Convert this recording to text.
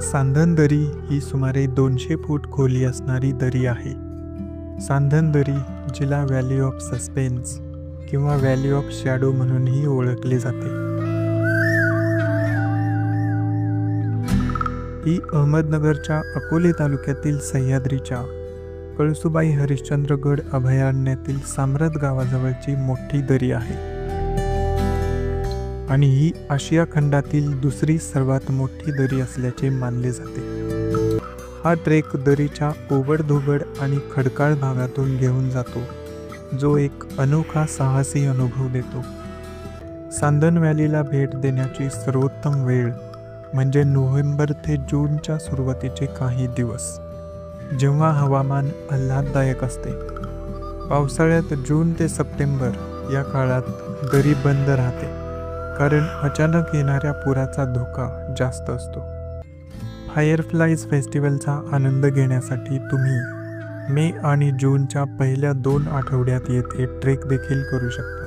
सांधन दरी ही सुमारे 200 फूट खोली असणारी दरी आहे. सांधन दरी, जिला व्हॅली ऑफ सस्पेन्स किंवा व्हॅली ऑफ शॅडो म्हणूनही ओळखले जाते, ही अहमदनगरच्या अकोले तालुक्यातील सह्याद्रीच्या कळसुबाई हरिश्चंद्रगड अभयारण्यातील साम्रत गावाजवळची मोठी दरी आहे आणि ही आशिया खंडातील दुसरी सर्वात मोठी दरी असल्याचे मानले जाते. हा ट्रेक दरीच्या ओबडधोबड आणि खडकाळ भागातून घेऊन जातो, जो एक अनोखा साहसी अनुभव देतो. सांधन व्हॅलीला भेट देण्याची सर्वोत्तम वेळ म्हणजे नोव्हेंबर ते जूनच्या सुरुवातीचे काही दिवस, जेव्हा हवामान आल्हाददायक असते. पावसाळ्यात जून ते सप्टेंबर या काळात दरी बंद राहते, कारण अचानक येणाऱ्या पुराचा धोका जास्त असतो. फायरफ्लाईज फेस्टिवलचा आनंद घेण्यासाठी तुम्ही मे आणि जूनच्या पहिल्या 2 आठवड्यात येथे ट्रेक देखील करू शकता.